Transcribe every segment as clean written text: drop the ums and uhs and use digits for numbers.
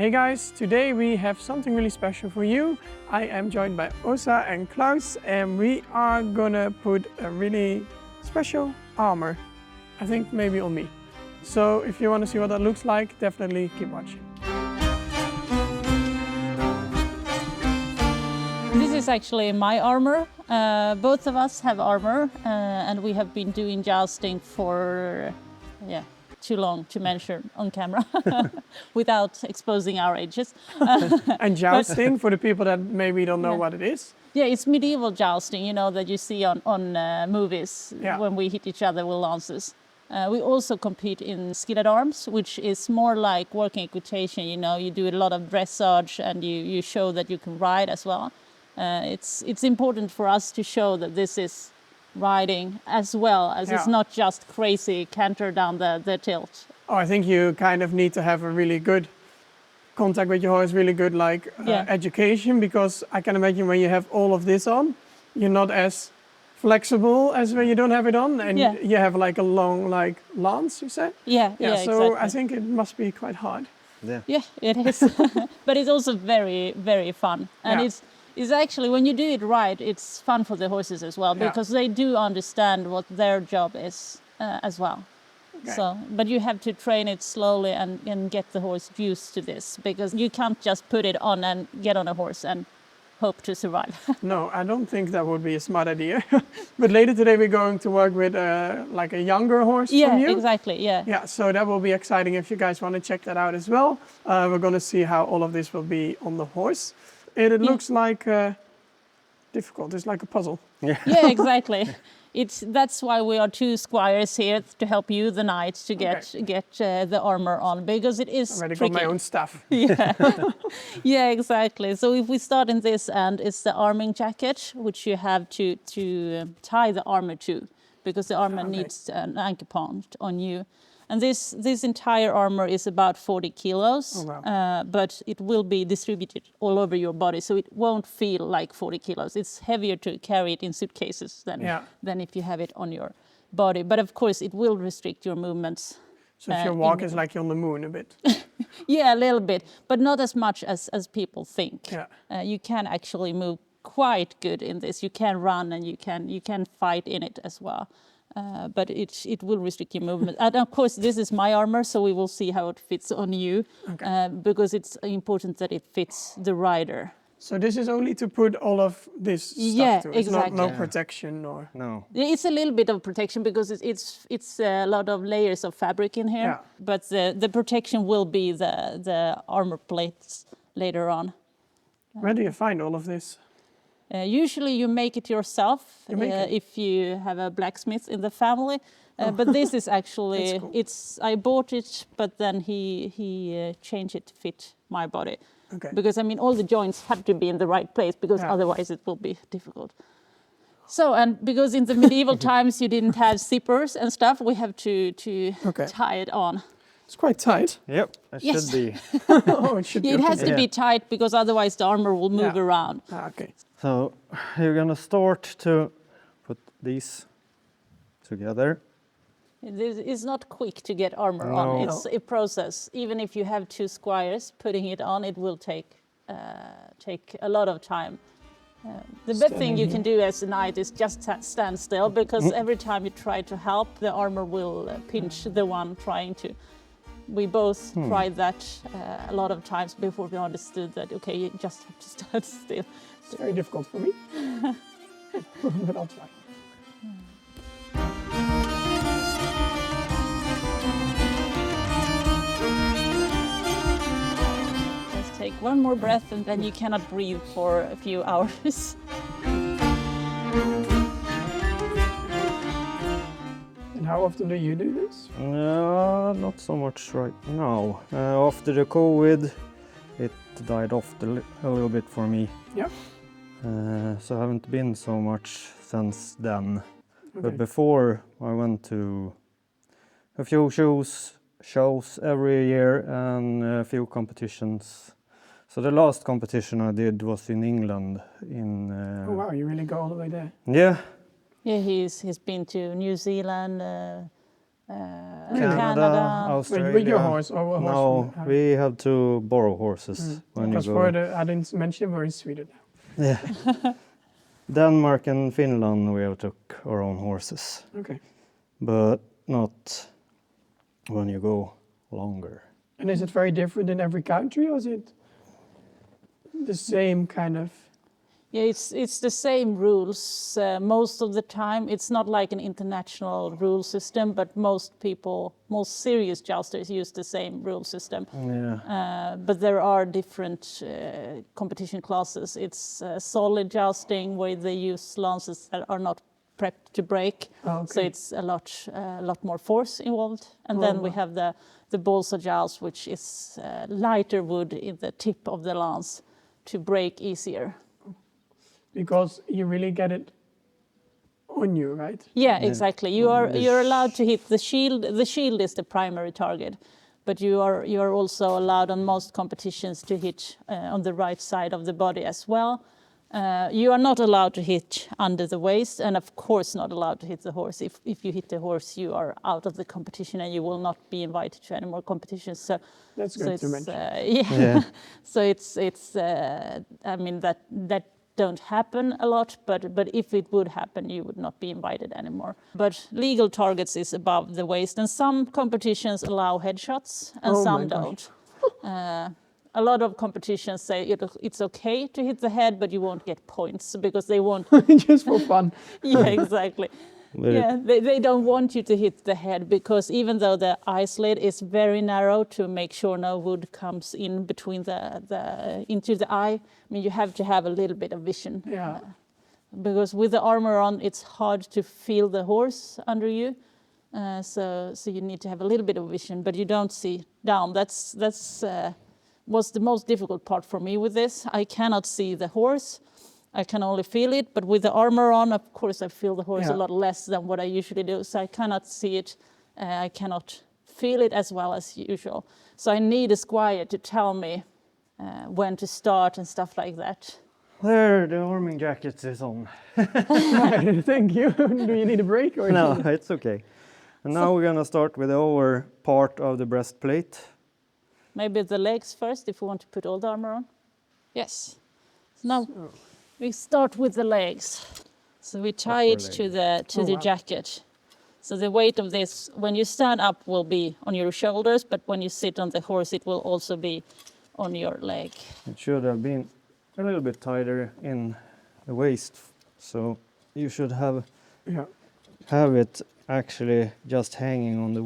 Hey guys, today we have something really special for you. I am joined by Åsa and Klaus and we are gonna put a really special armor, I think maybe on me. So if you want to see what that looks like, definitely keep watching. This is actually my armor. Both of us have armor and we have been doing jousting for too long to mention on camera without exposing our ages. And jousting, for the people that maybe don't know what it is. Yeah, it's medieval jousting, you know, that you see on movies when we hit each other with lances. We also compete in skilled arms, which is more like working equitation. You know, you do a lot of dressage and you show that you can ride as well. It's important for us to show that this is riding as well as it's not just crazy canter down the tilt. Oh, I think you kind of need to have a really good contact with your horse, really good education, because I can imagine when you have all of this on, you're not as flexible as when you don't have it on and you have like a long lance, you said? Yeah, so exactly. I think it must be quite hard. Yeah, it is. But it's also very, very fun. And it's actually, when you do it right, it's fun for the horses as well, because they do understand what their job is as well. Okay. So, but you have to train it slowly and get the horse used to this, because you can't just put it on and get on a horse and hope to survive. No, I don't think that would be a smart idea. But later today we're going to work with like a younger horse from you. Exactly, Yeah, so that will be exciting if you guys want to check that out as well. We're going to see how all of this will be on the horse. It looks like difficult. It's like a puzzle. Yeah, exactly. That's why we are two squires here to help you, the knight, to get the armor on, because it is already tricky. got my own stuff. Yeah, exactly. So if we start in this end, it's the arming jacket, which you have to tie the armor to, because the armor needs an anchor point on you. And this entire armor is about 40 kilos, but it will be distributed all over your body, so it won't feel like 40 kilos. It's heavier to carry it in suitcases than if you have it on your body. But of course, it will restrict your movements. So if your walk is like you're on the moon a bit. Yeah, a little bit, but not as much as people think. Yeah. You can actually move quite good in this. You can run and you can fight in it as well. But it will restrict your movement. And of course, this is my armor, so we will see how it fits on you, because it's important that it fits the rider. So this is only to put all of this stuff to. It's exactly. No protection or... No. It's a little bit of protection because it's a lot of layers of fabric in here. Yeah. But the protection will be the armor plates later on. Where do you find all of this? Usually you make it yourself if you have a blacksmith in the family. But this is actually, cool. I bought it, but then he changed it to fit my body. Okay. Because I mean, all the joints have to be in the right place, because otherwise it will be difficult. So, and because in the medieval times you didn't have zippers and stuff, we have to tie it on. It's quite tight. Yep, it should be. Oh, it should be. It has to be tight, because otherwise the armor will move around. Okay. So you're gonna start to put these together. It's not quick to get armor on. It's a process. Even if you have two squires, putting it on, it will take a lot of time. The best thing you can do as a knight is just stand still, because every time you try to help, the armor will pinch the one trying to. We both tried that a lot of times before we understood that, okay, you just have to stand still. It's very difficult for me, but I'll try. Just take one more breath and then you cannot breathe for a few hours. And how often do you do this? Not so much right now. After the COVID, it died off a little bit for me. Yeah. So I haven't been so much since then. But before, I went to a few shows every year and a few competitions. So the last competition I did was in England. Oh wow, you really go all the way there. Yeah. Yeah, he's been to New Zealand, Canada. Australia. With your horse or a horse? No, from- we have to borrow horses when you Because go. for the, I didn't mention we're in Sweden. Yeah. Denmark and Finland we have took our own horses, Okay. but not when you go longer. And is it very different in every country, or is it the same kind of? Yeah, it's the same rules most of the time. It's not like an international rule system, but most serious jousters use the same rule system. Yeah. But there are different competition classes. It's solid jousting where they use lances that are not prepped to break, so it's a lot more force involved. And then we have the balsa joust, which is lighter wood in the tip of the lance to break easier. Because you really get it on you, right? Yeah, exactly. You're allowed to hit the shield. The shield is the primary target, but you are also allowed on most competitions to hit on the right side of the body as well. You are not allowed to hit under the waist, and of course not allowed to hit the horse. If you hit the horse, you are out of the competition, and you will not be invited to any more competitions. So That's good to mention. yeah. So it's I mean that don't happen a lot, but if it would happen, you would not be invited anymore. But legal targets is above the waist, and some competitions allow headshots and some don't. A lot of competitions say it's okay to hit the head, but you won't get points because they won't. Just for fun. Yeah, exactly. Yeah, they don't want you to hit the head because even though the eye slit is very narrow to make sure no wood comes in between into the eye, I mean you have to have a little bit of vision. Yeah. Because with the armor on, it's hard to feel the horse under you, so you need to have a little bit of vision, but you don't see down. That's was the most difficult part for me with this. I cannot see the horse. I can only feel it, but with the armor on, of course, I feel the horse a lot less than what I usually do. So I cannot see it. I cannot feel it as well as usual. So I need a squire to tell me when to start and stuff like that. There, the arming jacket is on. Thank you. Do you need a break or? No, it's okay. And now we're gonna start with the over part of the breastplate. Maybe the legs first, if we want to put all the armor on. Yes. So now we start with the legs. So we tie it to the jacket. So the weight of this, when you stand up, will be on your shoulders, but when you sit on the horse, it will also be on your leg. It should have been a little bit tighter in the waist, so you should have it actually just hanging on the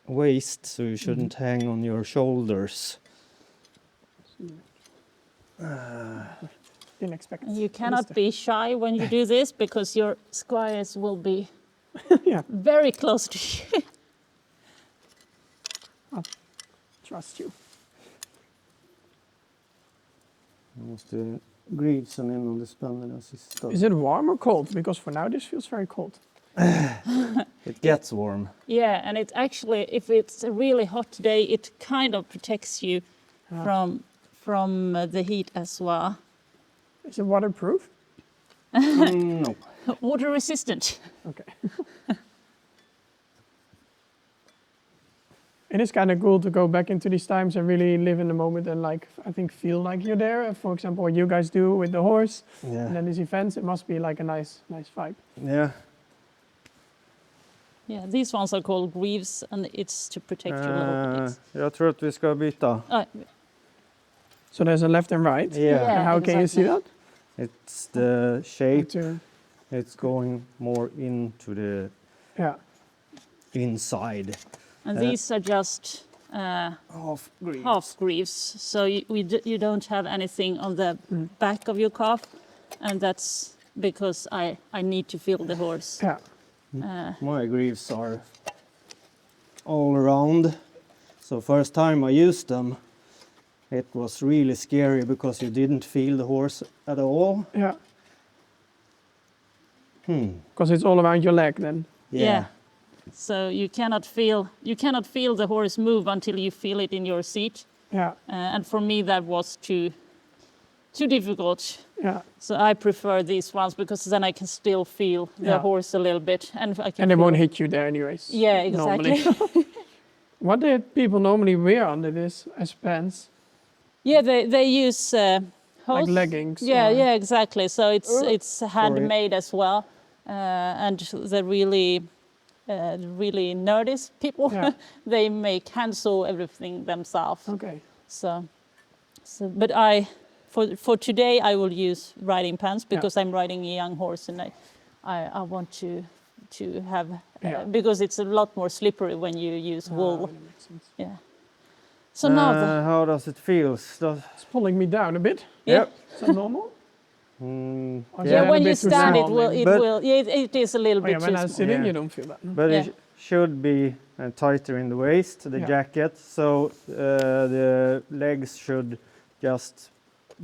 waist, so you shouldn't hang on your shoulders. Didn't expect. You cannot be shy when you do this because your squires will be very close to you. I'll trust you. Måste greavesen in on the spännen sista. Is it warm or cold? Because for now this feels very cold. It gets warm. Yeah, and it actually, if it's a really hot day, it kind of protects you from the heat as well. Is it waterproof? No. Water resistant. Okay. It is kind of cool to go back into these times and really live in the moment and I think feel like you're there. For example, what you guys do with the horse and then these events, it must be like a nice vibe. Yeah. Yeah, these ones are called greaves and it's to protect your lower legs. Jag tror att vi ska byta. So there's a left and right? Yeah. And how can you see that? It's the shape. It's going more into the inside. And these are just half greaves. So you don't have anything on the back of your calf. And that's because I need to feel the horse. Yeah. My greaves are all around. So first time I used them, it was really scary because you didn't feel the horse at all. Yeah. Because it's all around your leg then. Yeah. So you cannot feel the horse move until you feel it in your seat. Yeah. And for me that was to too difficult. Yeah. So I prefer these ones because then I can still feel the horse a little bit, and I can. And it feel won't hit you there anyways. Yeah, exactly. Normally. What did people normally wear under this as pants? Yeah, they use Like leggings? Yeah, or- yeah, exactly. So it's handmade as well, and the really nerdy people, Yeah. they make hand sew everything themselves. Okay. So but for today I will use riding pants because I'm riding a young horse, and I want to have because it's a lot more slippery when you use wool. That makes sense. Yeah. So now how does it feel? It's pulling me down a bit. yeah. Is that normal? Or is Yeah, that a when you bit too stand, small maybe? it is a little Oh, yeah, bit when too I'm small. sitting, Yeah. you don't feel that. No? But Yeah. it should be tighter in the waist, the jacket, so the legs should just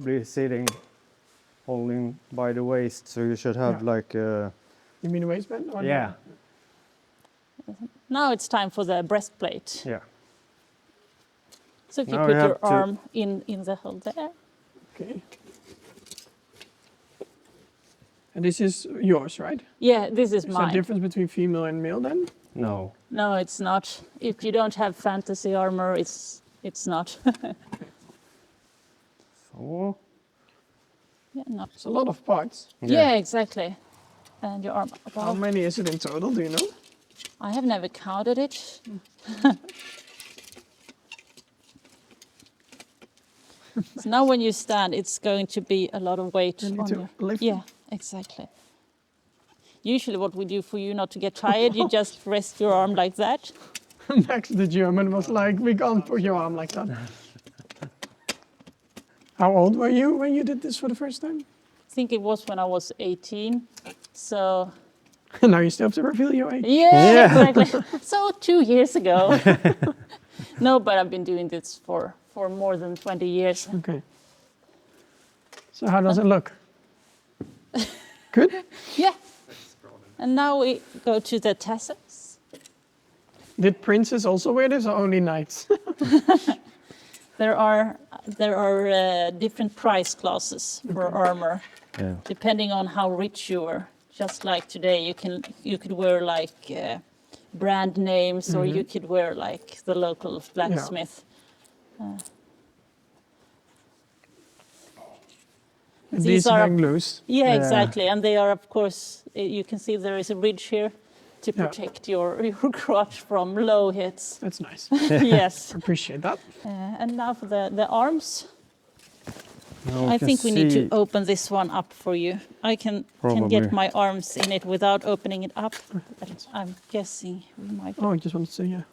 be sitting, holding by the waist. So you should have like a... You mean the waistband? Or Yeah, Now it's time for the breastplate. yeah. So if you Now put you have your to- arm in the hole there. Okay. And this is yours, right? Yeah, this is Is there a mine. difference between female and male then? No. No, it's not. If you don't have fantasy armor, it's not. So, Yeah, not. It's a lot of parts. Yeah, exactly. And your arm. How Well, many is it in total? Do you know? I have never counted it. So now when you stand, it's going to be a lot of weight You need on to you. lift. Yeah, exactly. Usually what we do for you not to get tired, you just rest your arm like that. Next, the German was like, "We can't put your arm like that." How old were you when you did this for the first time? I think it was when I was 18. So Now you still have to reveal your age. yeah, exactly. So 2 years ago. No, but I've been doing this for more than 20 years. Okay. So how does it look? Good? Yeah. And now we go to the tassels. Did princes also wear this or only knights? There are different price classes for armor, yeah. depending on how rich you are. Just like today, you could wear like brand names, or you could wear like the local blacksmith. These are hang loose. Yeah, Yeah. exactly. And they are, of course, you can see there is a ridge here to protect your crotch from low hits. That's nice. Yes. Appreciate that. And now for the arms. Now I can think we need see- to open this one up for you. I can Probably. get my arms in it without opening it up. But I'm guessing we might. Oh, I just wanted to say, yeah.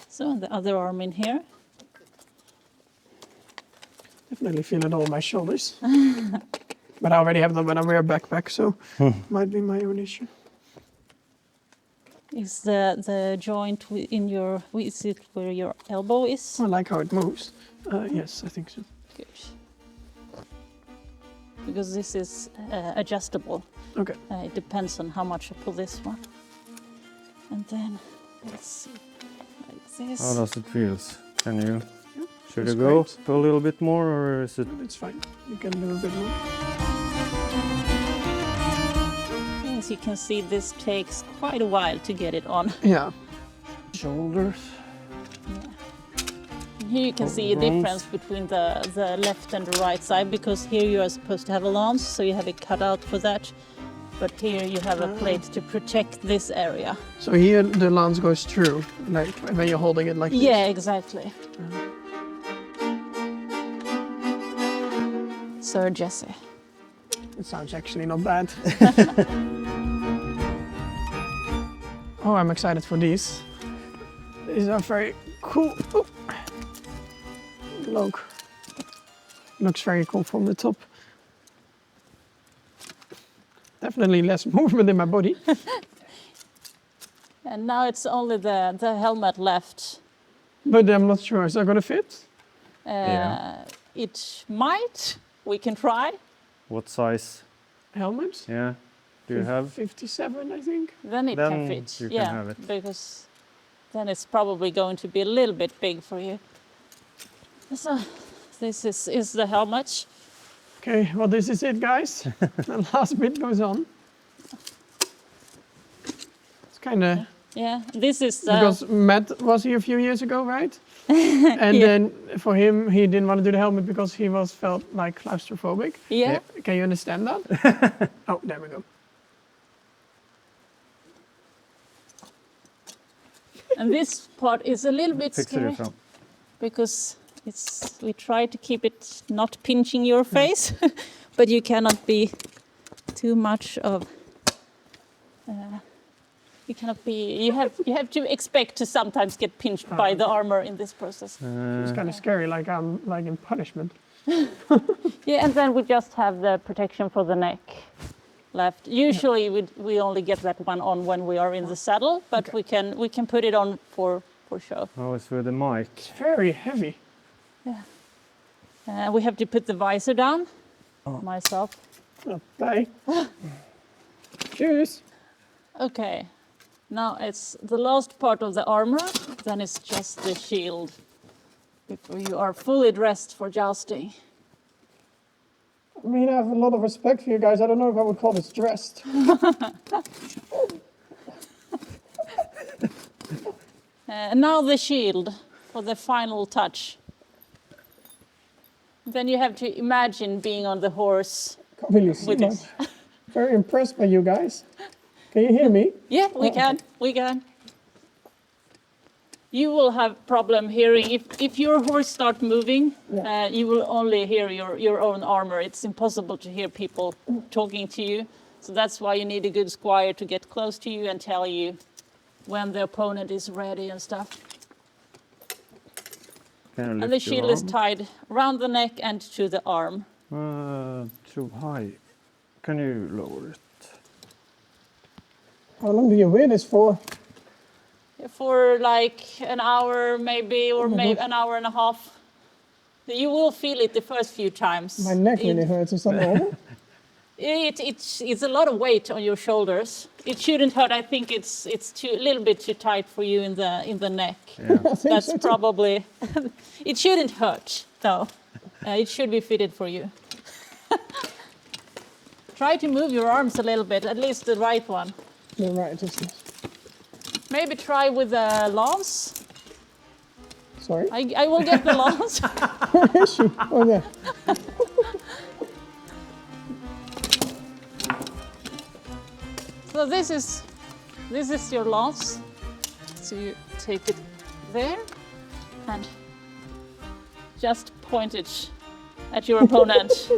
So the other arm in here. Definitely feel it all on my shoulders. But I already have them when I wear a backpack, so might be my own issue. Is the joint in your, is it where your elbow is? I like how it moves. Yes, I think so. Good. Because this is adjustable. Okay. It depends on how much you pull this one. And then, let's see, like this. How does it feel? Can you? Should That's you go great. a little bit more, or is it? No, it's fine. You can do a bit more. As you can see, this takes quite a while to get it on. Yeah. Shoulders. And here you can see a Bronze. difference between the left and the right side, because here you are supposed to have a lance, so you have it cut out for that. But here you have a plate to protect this area. So here the lance goes through, like when you're holding it like this. Yeah, exactly. Sir Jesse. It sounds actually not bad. Oh, I'm excited for these. These are very cool. Oh. Look. Looks very cool from the top. Definitely less movement in my body. And now it's only the helmet left. But I'm not sure. Is that gonna fit? Yeah. It might. We can try. What size? Helmets? Yeah. Do you have? 57, I think. Then it Then can fit. you can yeah, have it. because then it's probably going to be a little bit big for you. So this is the helmet. Okay, well this is it, guys. The last bit goes on. It's kind of... Yeah, this is Because Matt was here a few years ago, right? And then for him, he didn't want to do the helmet because he felt like claustrophobic. Yeah. Can you understand that? Oh, there we go. And this part is a little bit Fixar scary ifrån. because we try to keep it not pinching your face, but you cannot be too much of. You cannot be. You have to expect to sometimes get pinched by the armor in this process. It's kind of scary, like I'm like in punishment. Yeah, and then we just have the protection for the neck left. Usually we only get that one on when we are in the saddle, but we can put it on for show. Oh, it's with the mic. It's very heavy. Yeah. We have to put the visor down. Myself. Oh, bye. Cheers. Okay. Now it's the last part of the armor. Then it's just the shield. Before you are fully dressed for jousting. I mean, I have a lot of respect for you guys. I don't know if I would call this dressed. Now the shield for the final touch. Then you have to imagine being on the horse. Can't really see With much. it. Very impressed by you guys. Can you hear me? Yeah, we can. We can. You will have problem hearing if your horse start moving. You will only hear your own armor. It's impossible to hear people talking to you. So that's why you need a good squire to get close to you and tell you when the opponent is ready and stuff. And the shield is tied around the neck and to the arm. Too high. Can you lower it? How long do you wear this for? For like an hour maybe, or maybe an hour and a half. You will feel it the first few times. My neck really hurts. Is that normal? It's a lot of weight on your shoulders. It shouldn't hurt. I think it's a little bit too tight for you in the neck. Yeah. That's probably. It shouldn't hurt though. It should be fitted for you. Try to move your arms a little bit, at least the right one. You're right. Just Maybe try with a lance. sorry. I will get the lance. Where is she? Oh, there. So this is your lance. So you take it there and just point it at your opponent.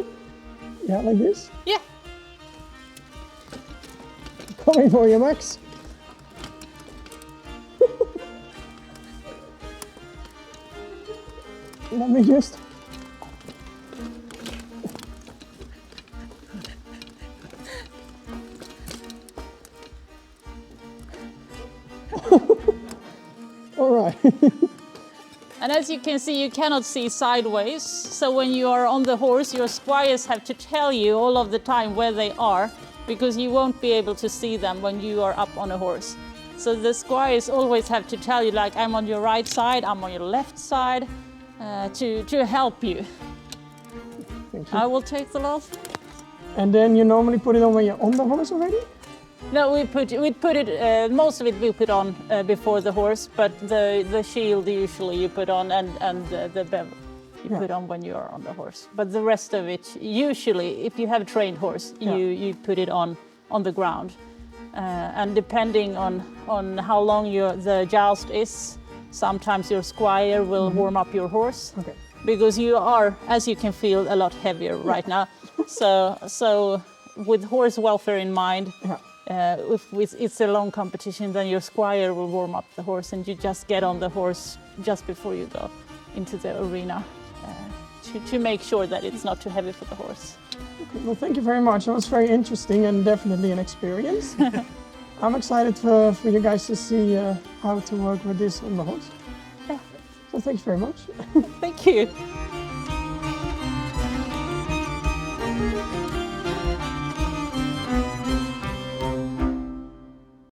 Yeah, like this. Yeah. Coming for you, Max. Let me just. All right. And as you can see, you cannot see sideways. So when you are on the horse, your squires have to tell you all of the time where they are, because you won't be able to see them when you are up on a horse. So the squires always have to tell you, like, I'm on your right side, I'm on your left side, to help you. Thank you. I will take the last. And then you normally put it on when you're on the horse already? No, we put it. Most of it we put on before the horse, but the shield usually you put on, and the bevel you put on when you are on the horse. But the rest of it, usually, if you have a trained horse, you put it on the ground. And depending on how long the joust is, sometimes your squire will warm up your horse. Okay. Because you are, as you can feel, a lot heavier right now. So with horse welfare in mind. If it's a long competition, then your squire will warm up the horse, and you just get on the horse just before you go into the arena to make sure that it's not too heavy for the horse. Okay, well, thank you very much. It was very interesting and definitely an experience. I'm excited for you guys to see how to work with this on the horse. Yeah. So thanks very much. Thank you.